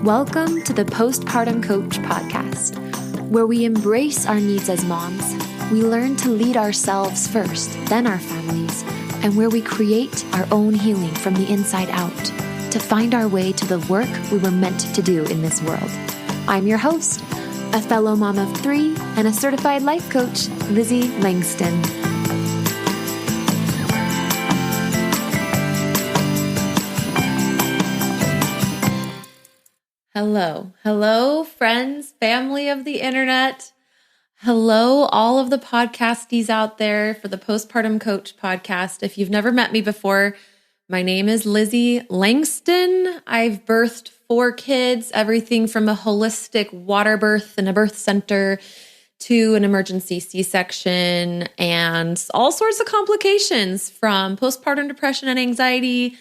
Welcome to the Postpartum Coach podcast, where we embrace our needs as moms, we learn to lead ourselves first, then our families, and where we create our own healing from the inside out to find our way to the work we were meant to do in this world. I'm your host, a fellow mom of 3 and a certified life coach, Lizzie Langston. Hello, friends, family of the internet. Hello, all of the podcasties out there for the Postpartum Coach podcast. If you've never met me before, my name is Lizzie Langston. I've birthed 4 kids, everything from a holistic water birth in a birth center to an emergency C-section and all sorts of complications from postpartum depression and anxiety,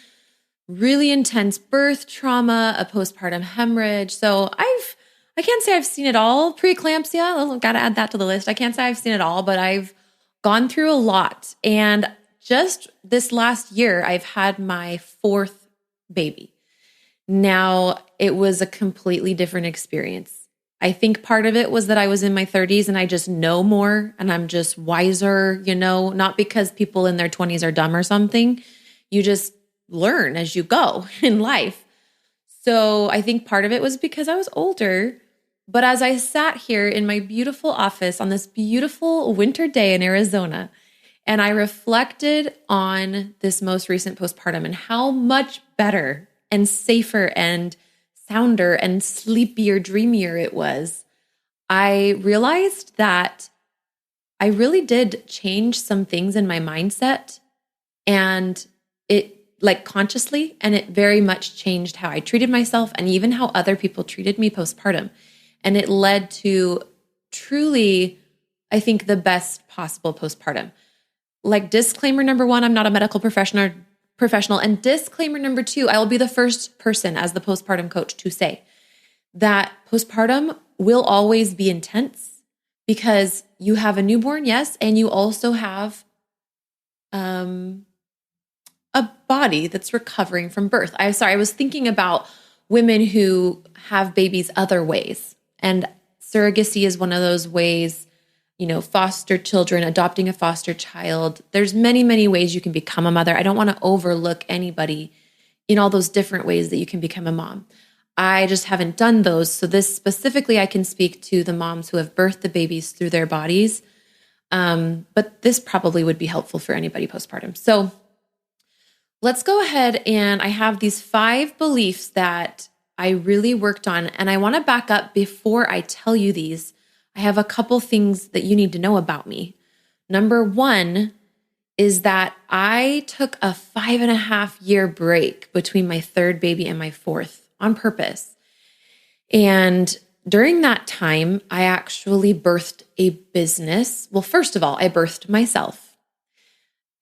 really intense birth trauma, a postpartum hemorrhage. So I can't say I've seen it all. Preeclampsia, got to add that to the list. I can't say I've seen it all, but I've gone through a lot. And just this last year, I've had my 4th baby. Now, it was a completely different experience. I think part of it was that I was in my 30s and I just know more and I'm just wiser, not because people in their 20s are dumb or something. You just learn as you go in life. So I think part of it was because I was older. But as I sat here in my beautiful office on this beautiful winter day in Arizona, and I reflected on this most recent postpartum and how much better and safer and sounder and sleepier, dreamier it was, I realized that I really did change some things in my mindset, and it consciously, and it very much changed how I treated myself and even how other people treated me postpartum. And it led to truly, I think, the best possible postpartum. Disclaimer number 1, I'm not a medical professional. And disclaimer number 2, I will be the first person as the postpartum coach to say that postpartum will always be intense because you have a newborn, yes, and you also have a body that's recovering from birth. I was thinking about women who have babies other ways. And surrogacy is one of those ways, foster children, adopting a foster child. There's many, many ways you can become a mother. I don't want to overlook anybody in all those different ways that you can become a mom. I just haven't done those. So this specifically, I can speak to the moms who have birthed the babies through their bodies. But this probably would be helpful for anybody postpartum. So let's go ahead, and I have these 5 beliefs that I really worked on, and I want to back up before I tell you these. I have a couple things that you need to know about me. Number 1 is that I took a 5.5-year break between my 3rd baby and my 4th on purpose. And during that time, I actually birthed a business. Well, first of all, I birthed myself.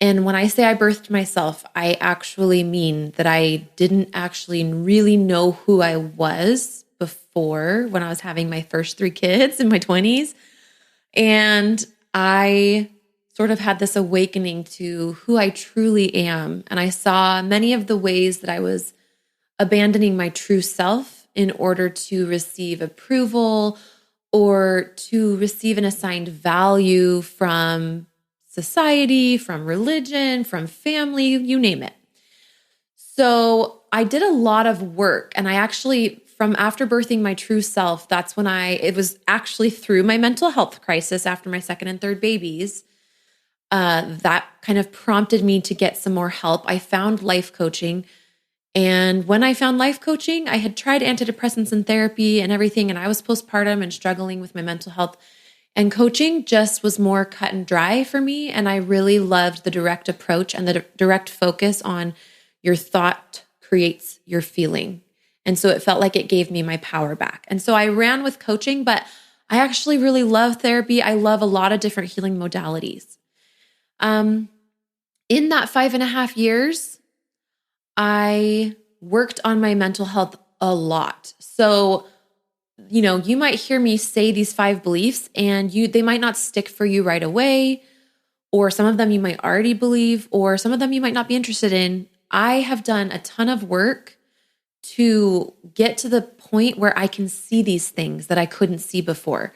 And when I say I birthed myself, I actually mean that I didn't actually really know who I was before when I was having my first 3 kids in my 20s. And I sort of had this awakening to who I truly am. And I saw many of the ways that I was abandoning my true self in order to receive approval or to receive an assigned value from society, from religion, from family, you name it. So I did a lot of work, and I actually, from after birthing my true self, that's when it was actually through my mental health crisis after my 2nd and 3rd babies, that kind of prompted me to get some more help. I found life coaching. And when I found life coaching, I had tried antidepressants and therapy and everything, and I was postpartum and struggling with my mental health. And coaching just was more cut and dry for me. And I really loved the direct approach and the direct focus on your thought creates your feeling. And so it felt like it gave me my power back. And so I ran with coaching, but I actually really love therapy. I love a lot of different healing modalities. In that 5.5 years, I worked on my mental health a lot. So you might hear me say these 5 beliefs and they might not stick for you right away, or some of them you might already believe, or some of them you might not be interested in. I have done a ton of work to get to the point where I can see these things that I couldn't see before.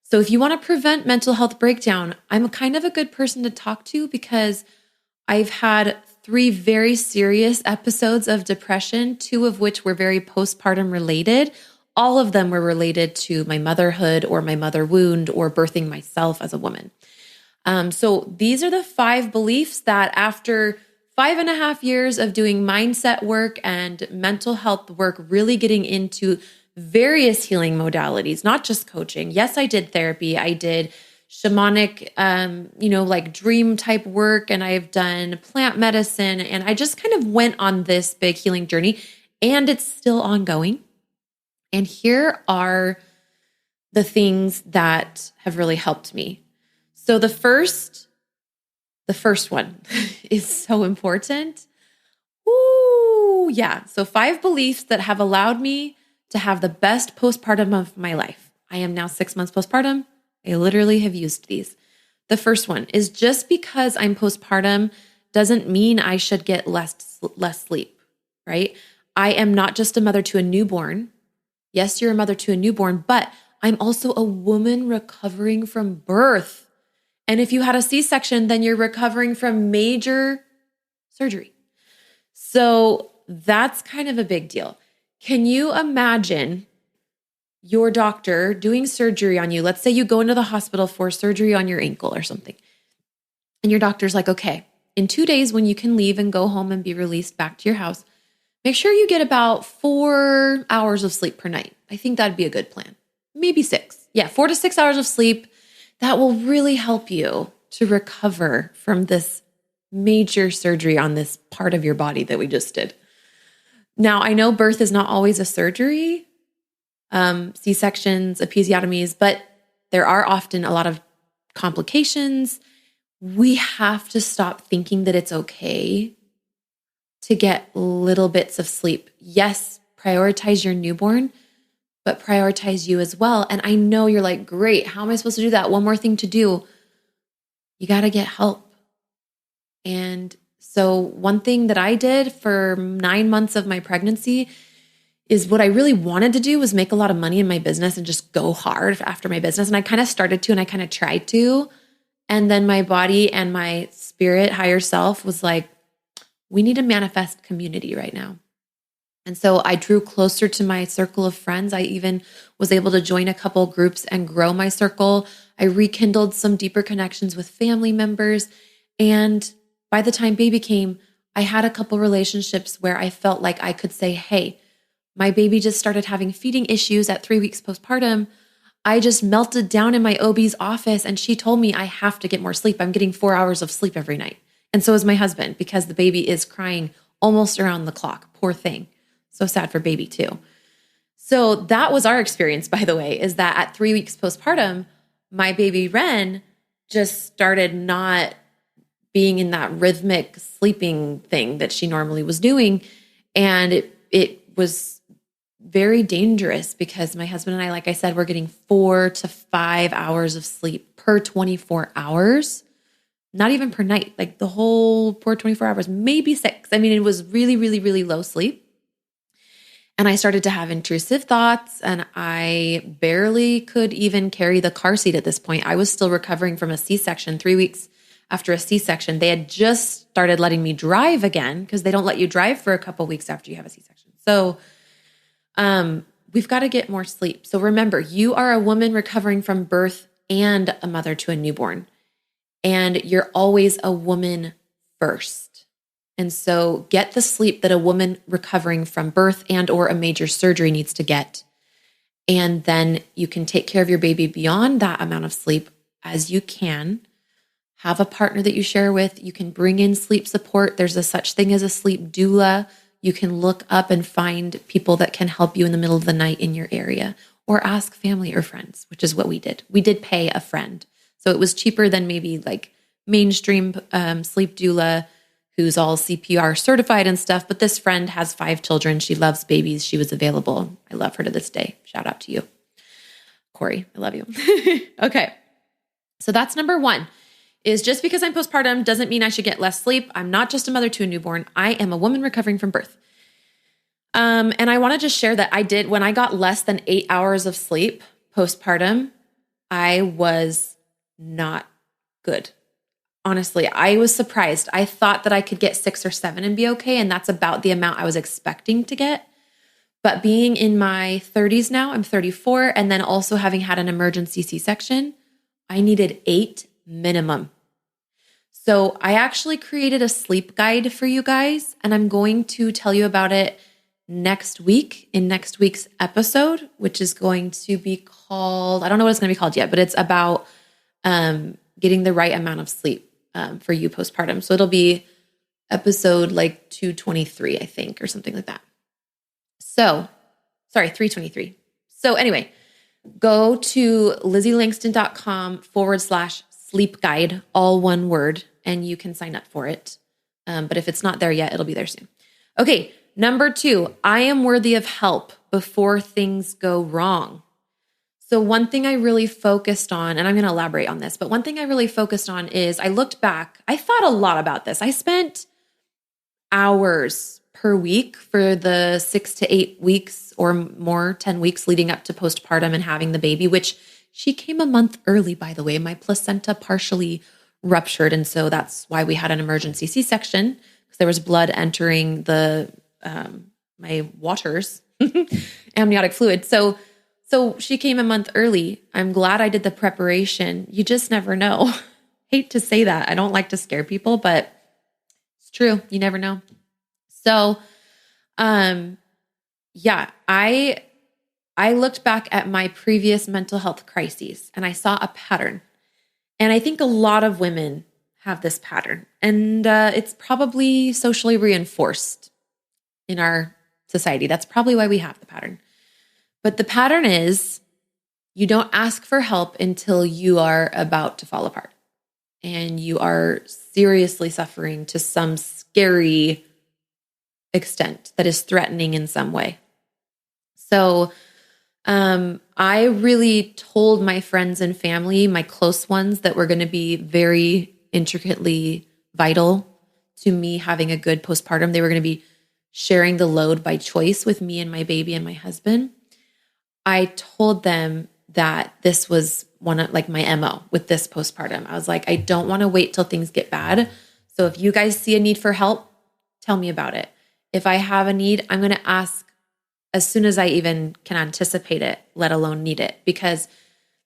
So if you want to prevent mental health breakdown, I'm kind of a good person to talk to because I've had 3 very serious episodes of depression, 2 of which were very postpartum related. All of them were related to my motherhood or my mother wound or birthing myself as a woman. So these are the 5 beliefs that after 5.5 years of doing mindset work and mental health work, really getting into various healing modalities, not just coaching. Yes, I did therapy. I did shamanic, like dream type work, and I've done plant medicine. And I just kind of went on this big healing journey, and it's still ongoing. And here are the things that have really helped me. So the first one is so important. Ooh, yeah. So 5 beliefs that have allowed me to have the best postpartum of my life. I am now 6 months postpartum. I literally have used these. The first one is just because I'm postpartum doesn't mean I should get less sleep, right? I am not just a mother to a newborn. Yes, you're a mother to a newborn, but I'm also a woman recovering from birth. And if you had a C-section, then you're recovering from major surgery. So that's kind of a big deal. Can you imagine your doctor doing surgery on you? Let's say you go into the hospital for surgery on your ankle or something. And your doctor's like, okay, in 2 days when you can leave and go home and be released back to your house, make sure you get about 4 hours of sleep per night. I think that'd be a good plan. Maybe 6. Yeah, 4 to 6 hours of sleep. That will really help you to recover from this major surgery on this part of your body that we just did. Now, I know birth is not always a surgery, C-sections, episiotomies, but there are often a lot of complications. We have to stop thinking that it's okay to get little bits of sleep. Yes, prioritize your newborn, but prioritize you as well. And I know you're like, great, how am I supposed to do that? One more thing to do. You got to get help. And so one thing that I did for 9 months of my pregnancy is what I really wanted to do was make a lot of money in my business and just go hard after my business. And I kind of started to, and I kind of tried to. And then my body and my spirit, higher self was like, we need to manifest community right now. And so I drew closer to my circle of friends. I even was able to join a couple groups and grow my circle. I rekindled some deeper connections with family members. And by the time baby came, I had a couple relationships where I felt like I could say, hey, my baby just started having feeding issues at 3 weeks postpartum. I just melted down in my OB's office and she told me I have to get more sleep. I'm getting 4 hours of sleep every night. And so is my husband because the baby is crying almost around the clock. Poor thing. So sad for baby too. So that was our experience, by the way, is that at 3 weeks postpartum, my baby Ren just started not being in that rhythmic sleeping thing that she normally was doing. And it was very dangerous because my husband and I, like I said, we're getting 4 to 5 hours of sleep per 24 hours, not even per night, like the whole poor 24 hours, maybe 6. I mean, it was really, really, really low sleep. And I started to have intrusive thoughts and I barely could even carry the car seat at this point. I was still recovering from a C-section 3 weeks after a C-section. They had just started letting me drive again because they don't let you drive for a couple weeks after you have a C-section. So we've got to get more sleep. So remember, you are a woman recovering from birth and a mother to a newborn. And you're always a woman first. And so get the sleep that a woman recovering from birth and or a major surgery needs to get. And then you can take care of your baby beyond that amount of sleep as you can. Have a partner that you share with. You can bring in sleep support. There's a such thing as a sleep doula. You can look up and find people that can help you in the middle of the night in your area, or ask family or friends, which is what we did. We did pay a friend. So it was cheaper than maybe like mainstream sleep doula who's all CPR certified and stuff. But this friend has 5 children. She loves babies. She was available. I love her to this day. Shout out to you, Corey. I love you. Okay. So that's number 1, is just because I'm postpartum doesn't mean I should get less sleep. I'm not just a mother to a newborn. I am a woman recovering from birth. And I want to just share that when I got less than 8 hours of sleep postpartum, I was not good. Honestly, I was surprised. I thought that I could get 6 or 7 and be okay. And that's about the amount I was expecting to get. But being in my 30s now, I'm 34, and then also having had an emergency C-section, I needed 8 minimum. So I actually created a sleep guide for you guys, and I'm going to tell you about it next week in next week's episode, which is going to be called, I don't know what it's going to be called yet, but it's about getting the right amount of sleep for you postpartum. So it'll be episode like 223, I think, or something like that. So, sorry, 323. So anyway, go to LizzieLangston.com/sleep guide, all one word, and you can sign up for it. But if it's not there yet, it'll be there soon. Okay, number 2, I am worthy of help before things go wrong. So one thing I really focused on, and I'm going to elaborate on this, but one thing I really focused on is I looked back, I thought a lot about this. I spent hours per week for the 6 to 8 weeks or more, 10 weeks leading up to postpartum and having the baby, which she came a month early, by the way. My placenta partially ruptured. And so that's why we had an emergency C-section, because there was blood entering the my waters, amniotic fluid. So she came a month early. I'm glad I did the preparation. You just never know. Hate to say that. I don't like to scare people, but it's true. You never know. So, yeah, I looked back at my previous mental health crises and I saw a pattern. And I think a lot of women have this pattern, and it's probably socially reinforced in our society. That's probably why we have the pattern. But the pattern is you don't ask for help until you are about to fall apart and you are seriously suffering to some scary extent that is threatening in some way. So I really told my friends and family, my close ones, that were going to be very intricately vital to me having a good postpartum. They were going to be sharing the load by choice with me and my baby and my husband. I told them that this was one of like my MO with this postpartum. I was like, I don't want to wait till things get bad. So if you guys see a need for help, tell me about it. If I have a need, I'm going to ask as soon as I even can anticipate it, let alone need it, because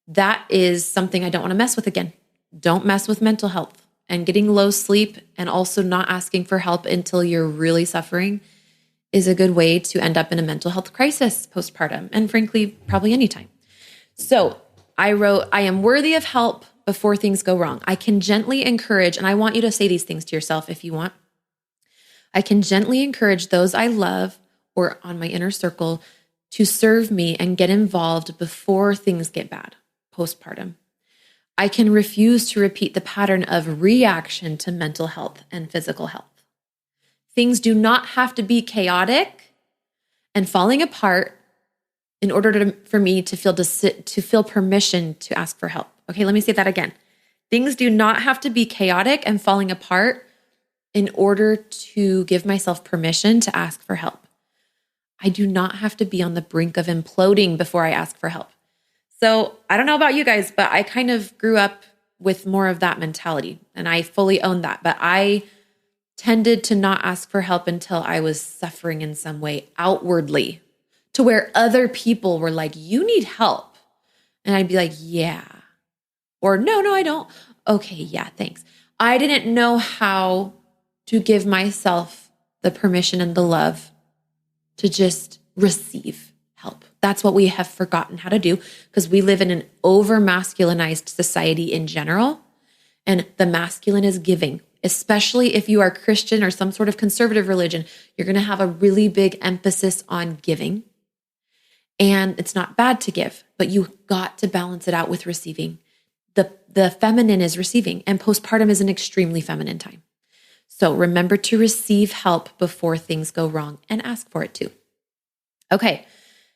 that is something I don't want to mess with again. Don't mess with mental health and getting low sleep, and also not asking for help until you're really suffering is a good way to end up in a mental health crisis postpartum, and frankly, probably anytime. So I wrote, I am worthy of help before things go wrong. I can gently encourage, and I want you to say these things to yourself if you want. I can gently encourage those I love or on my inner circle to serve me and get involved before things get bad postpartum. I can refuse to repeat the pattern of reaction to mental health and physical health. Things do not have to be chaotic and falling apart in order for me to feel permission to ask for help. Okay, let me say that again. Things do not have to be chaotic and falling apart in order to give myself permission to ask for help. I do not have to be on the brink of imploding before I ask for help. So I don't know about you guys, but I kind of grew up with more of that mentality, and I fully own that. But I tended to not ask for help until I was suffering in some way outwardly, to where other people were like, you need help. And I'd be like, yeah. Or no, I don't. Okay, yeah, thanks. I didn't know how to give myself the permission and the love to just receive help. That's what we have forgotten how to do, because we live in an over-masculinized society in general, and the masculine is giving. Especially if you are Christian or some sort of conservative religion, you're going to have a really big emphasis on giving. And it's not bad to give, but you got to balance it out with receiving. The feminine is receiving, and postpartum is an extremely feminine time. So remember to receive help before things go wrong, and ask for it too. Okay,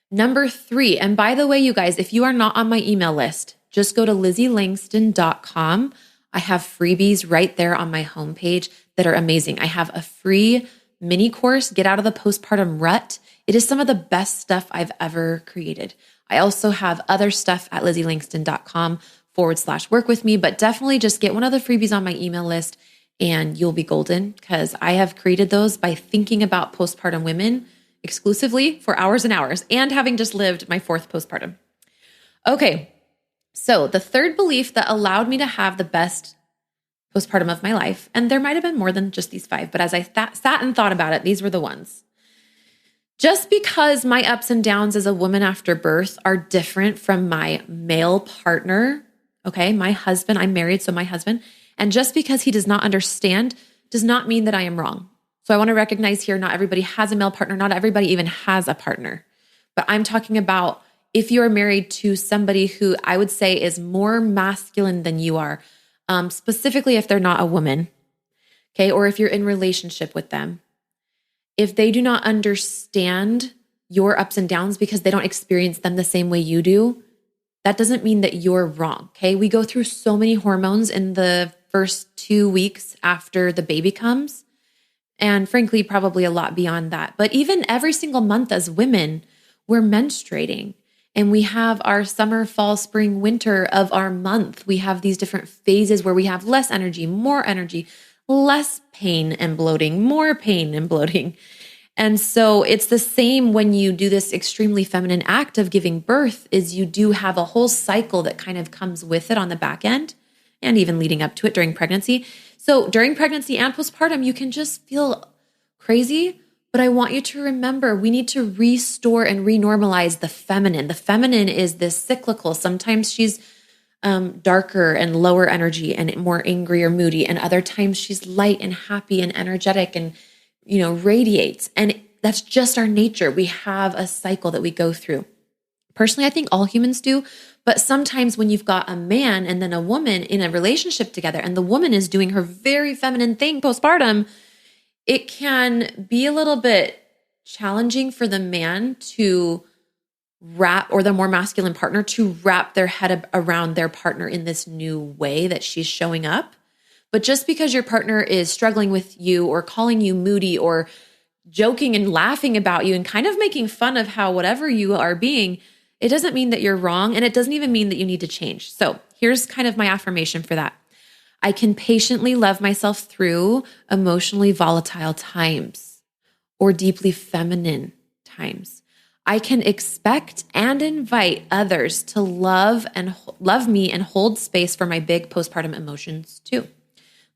number 3. And by the way, you guys, if you are not on my email list, just go to LizzieLangston.com. I have freebies right there on my homepage that are amazing. I have a free mini course, Get Out of the Postpartum Rut. It is some of the best stuff I've ever created. I also have other stuff at lizzieLangston.com/work with me, but definitely just get one of the freebies on my email list and you'll be golden, because I have created those by thinking about postpartum women exclusively for hours and hours, and having just lived my 4th postpartum. Okay, so the third belief that allowed me to have the best postpartum of my life, and there might have been more than just these 5, but as I sat and thought about it, these were the ones. Just because my ups and downs as a woman after birth are different from my male partner, okay, my husband, I'm married, so my husband, and just because he does not understand does not mean that I am wrong. So I want to recognize here, not everybody has a male partner, not everybody even has a partner, but I'm talking about if you're married to somebody who I would say is more masculine than you are, specifically if they're not a woman, okay, or if you're in relationship with them. If they do not understand your ups and downs because they don't experience them the same way you do, that doesn't mean that you're wrong, okay? We go through so many hormones in the first 2 weeks after the baby comes, and frankly, probably a lot beyond that. But even every single month as women, we're menstruating, and we have our summer, fall, spring, winter of our month. We have these different phases where we have less energy, less pain and bloating, more pain and bloating. And so it's the same when you do this extremely feminine act of giving birth, is you do have a whole cycle that kind of comes with it on the back end and even leading up to it during pregnancy. So during pregnancy and postpartum, you can just feel crazy, but I want you to remember we need to restore and renormalize the feminine. The feminine is this cyclical. Sometimes she's darker and lower energy and more angry or moody. And other times she's light and happy and energetic and, radiates. And that's just our nature. We have a cycle that we go through. Personally, I think all humans do. But sometimes when you've got a man and then a woman in a relationship together, and the woman is doing her very feminine thing postpartum, it can be a little bit challenging for the man to wrap, or the more masculine partner to wrap their head around their partner in this new way that she's showing up. But just because your partner is struggling with you or calling you moody or joking and laughing about you and kind of making fun of how whatever you are being, it doesn't mean that you're wrong. And it doesn't even mean that you need to change. So here's kind of my affirmation for that. I can patiently love myself through emotionally volatile times or deeply feminine times. I can expect and invite others to love me and hold space for my big postpartum emotions too.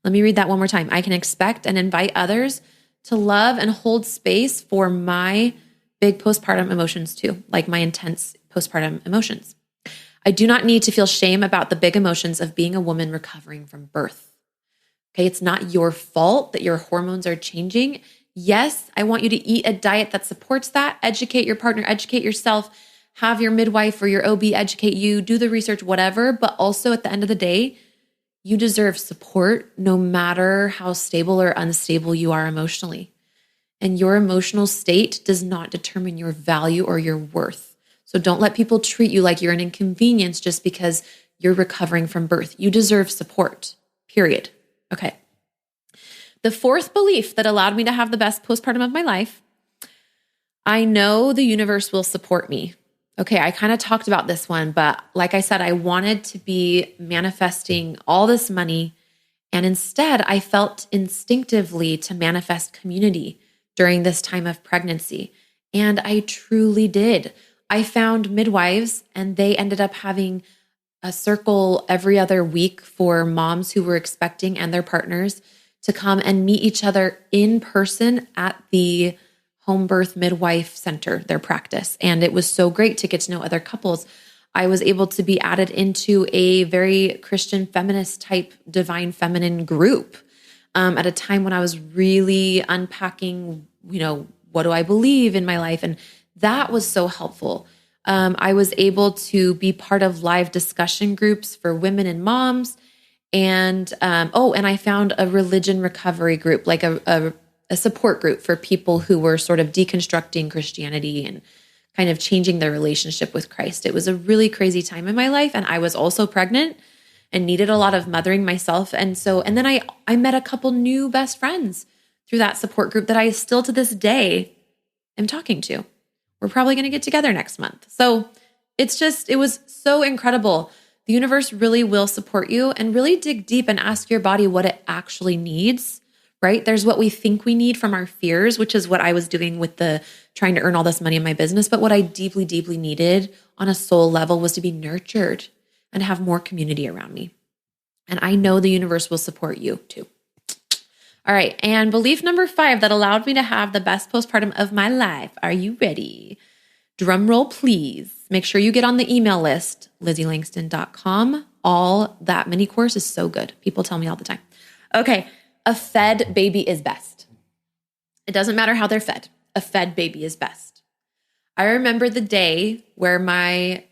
Let me read that one more time. I can expect and invite others to love and hold space for my big postpartum emotions too, like my intense postpartum emotions. I do not need to feel shame about the big emotions of being a woman recovering from birth. Okay, it's not your fault that your hormones are changing. Yes, I want you to eat a diet that supports that. Educate your partner, educate yourself, have your midwife or your OB educate you, do the research, whatever. But also at the end of the day, you deserve support no matter how stable or unstable you are emotionally. And your emotional state does not determine your value or your worth. So don't let people treat you like you're an inconvenience just because you're recovering from birth. You deserve support, period. Okay. The fourth belief that allowed me to have the best postpartum of my life, I know the universe will support me. Okay, I kind of talked about this one, but like I said, I wanted to be manifesting all this money, and instead I felt instinctively to manifest community during this time of pregnancy, and I truly did. I found midwives, and they ended up having a circle every other week for moms who were expecting and their partners to come and meet each other in person at the home birth midwife center, their practice. And it was so great to get to know other couples. I was able to be added into a very Christian feminist type divine feminine group at a time when I was really unpacking, what do I believe in my life? And that was so helpful. I was able to be part of live discussion groups for women and moms. And I found a religion recovery group, like a support group for people who were sort of deconstructing Christianity and kind of changing their relationship with Christ. It was a really crazy time in my life. And I was also pregnant and needed a lot of mothering myself. And then I met a couple new best friends through that support group that I still to this day am talking to. We're probably going to get together next month. So it was so incredible. The universe really will support you, and really dig deep and ask your body what it actually needs, right? There's what we think we need from our fears, which is what I was doing with the trying to earn all this money in my business. But what I deeply, deeply needed on a soul level was to be nurtured and have more community around me. And I know the universe will support you too. All right. And belief number 5 that allowed me to have the best postpartum of my life. Are you ready? Drum roll, please. Make sure you get on the email list, LizzieLangston.com. All that mini course is so good. People tell me all the time. Okay. A fed baby is best. It doesn't matter how they're fed. A fed baby is best. I remember the day where my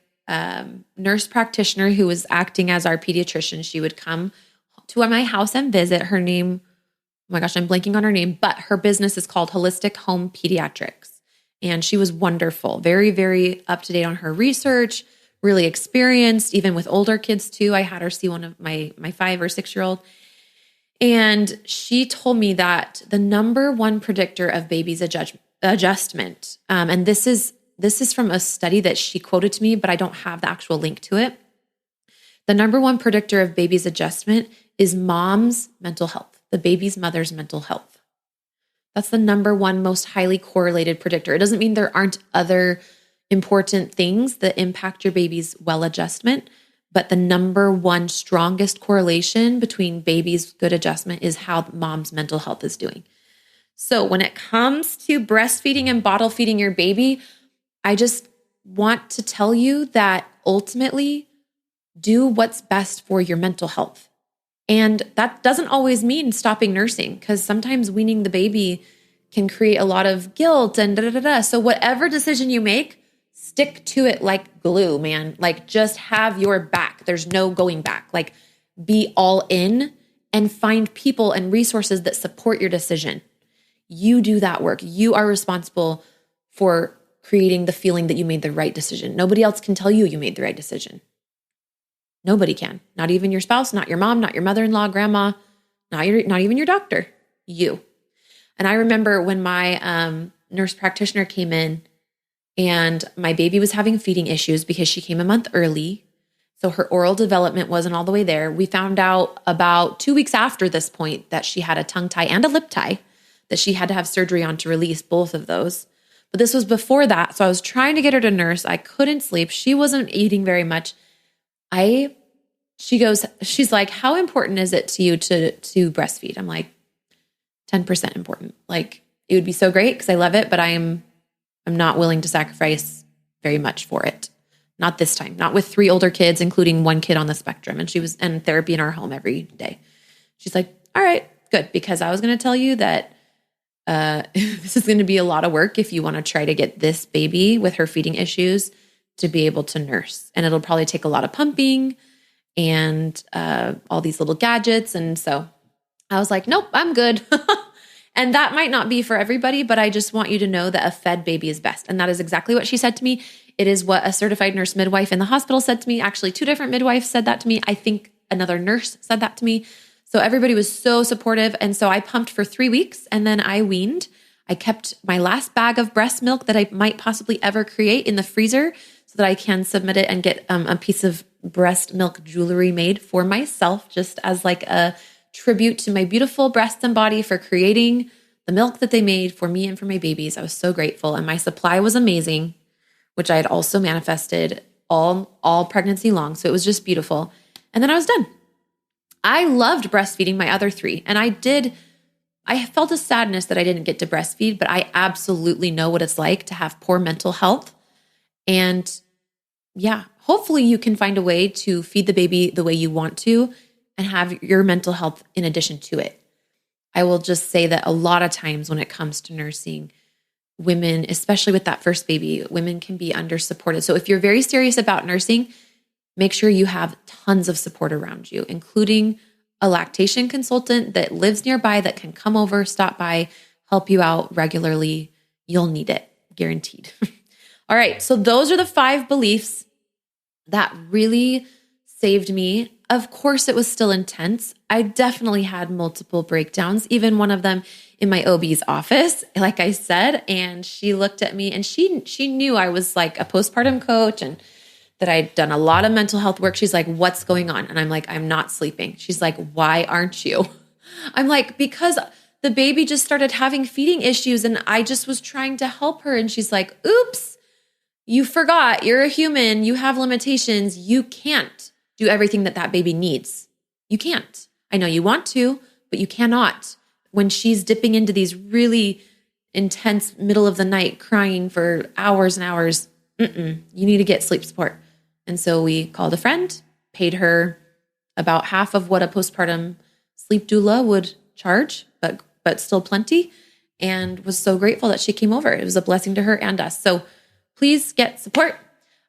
nurse practitioner, who was acting as our pediatrician, she would come to my house and visit. Her name, oh my gosh, I'm blanking on her name, but her business is called Holistic Home Pediatrics. And she was wonderful, very, very up to date on her research, really experienced, even with older kids too. I had her see one of my 5 or 6-year-old. And she told me that the number one predictor of baby's adjustment, and this is from a study that she quoted to me, but I don't have the actual link to it. The number one predictor of baby's adjustment is mom's mental health, the baby's mother's mental health. That's the number one most highly correlated predictor. It doesn't mean there aren't other important things that impact your baby's well adjustment, but the number one strongest correlation between baby's good adjustment is how mom's mental health is doing. So when it comes to breastfeeding and bottle feeding your baby, I just want to tell you that ultimately do what's best for your mental health. And that doesn't always mean stopping nursing, because sometimes weaning the baby can create a lot of guilt and da-da-da-da. So whatever decision you make, stick to it like glue, man. Like, just have your back. There's no going back. Like, be all in and find people and resources that support your decision. You do that work. You are responsible for creating the feeling that you made the right decision. Nobody else can tell you you made the right decision. Nobody can. Not even your spouse, not your mom, not your mother-in-law, grandma, not even your doctor. You. And I remember when my nurse practitioner came in and my baby was having feeding issues because she came a month early. So her oral development wasn't all the way there. We found out about 2 weeks after this point that she had a tongue tie and a lip tie that she had to have surgery on to release both of those. But this was before that. So I was trying to get her to nurse. I couldn't sleep. She wasn't eating very much. She's like, how important is it to you to breastfeed? I'm like, 10% important. Like, it would be so great because I love it, but I'm not willing to sacrifice very much for it. Not this time, not with 3 older kids, including 1 kid on the spectrum. And she was in therapy in our home every day. She's like, all right, good. Because I was going to tell you that this is going to be a lot of work if you want to try to get this baby with her feeding issues to be able to nurse. And it'll probably take a lot of pumping and all these little gadgets. And so I was like, nope, I'm good. And that might not be for everybody, but I just want you to know that a fed baby is best. And that is exactly what she said to me. It is what a certified nurse midwife in the hospital said to me. Actually, 2 different midwives said that to me. I think another nurse said that to me. So everybody was so supportive. And so I pumped for 3 weeks and then I weaned. I kept my last bag of breast milk that I might possibly ever create in the freezer so that I can submit it and get a piece of breast milk jewelry made for myself, just as like a tribute to my beautiful breasts and body for creating the milk that they made for me and for my babies. I was so grateful. And my supply was amazing, which I had also manifested all pregnancy long. So it was just beautiful. And then I was done. I loved breastfeeding my other 3. And I felt a sadness that I didn't get to breastfeed, but I absolutely know what it's like to have poor mental health. And yeah, hopefully you can find a way to feed the baby the way you want to and have your mental health in addition to it. I will just say that a lot of times when it comes to nursing, women, especially with that first baby, women can be under-supported. So if you're very serious about nursing, make sure you have tons of support around you, including a lactation consultant that lives nearby that can come over, stop by, help you out regularly. You'll need it, guaranteed. All right, so those are the 5 beliefs that really saved me. Of course, it was still intense. I definitely had multiple breakdowns, even one of them in my OB's office, like I said. And she looked at me and she knew I was like a postpartum coach and that I'd done a lot of mental health work. She's like, what's going on? And I'm like, I'm not sleeping. She's like, why aren't you? I'm like, because the baby just started having feeding issues and I just was trying to help her. And she's like, oops, you forgot. You're a human. You have limitations. You can't do everything that baby needs. You can't. I know you want to, but you cannot. When she's dipping into these really intense middle of the night crying for hours and hours, you need to get sleep support. And so we called a friend, paid her about half of what a postpartum sleep doula would charge, but still plenty, and was so grateful that she came over. It was a blessing to her and us. So please get support.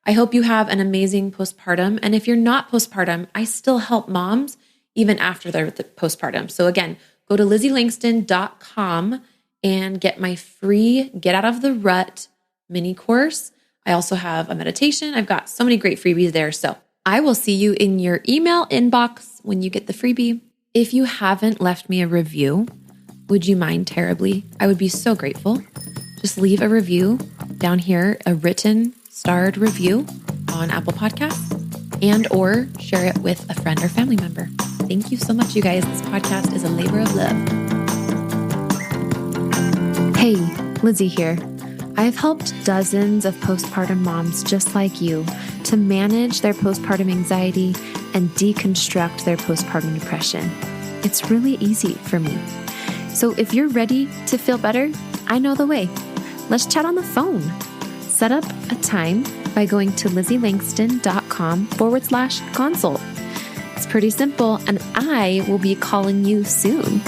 I hope you have an amazing postpartum. And if you're not postpartum, I still help moms even after they're postpartum. So again, go to LizzieLangston.com and get my free Get Out of the Rut mini course. I also have a meditation. I've got so many great freebies there. So I will see you in your email inbox when you get the freebie. If you haven't left me a review, would you mind terribly? I would be so grateful. Just leave a review down here, a written starred review on Apple Podcasts, and or share it with a friend or family member. Thank you so much, you guys. This podcast is a labor of love. Hey, Lizzie here. I've helped dozens of postpartum moms just like you to manage their postpartum anxiety and deconstruct their postpartum depression. It's really easy for me. So if you're ready to feel better, I know the way. Let's chat on the phone. Set up a time by going to LizzieLangston.com/consult. It's pretty simple, and I will be calling you soon.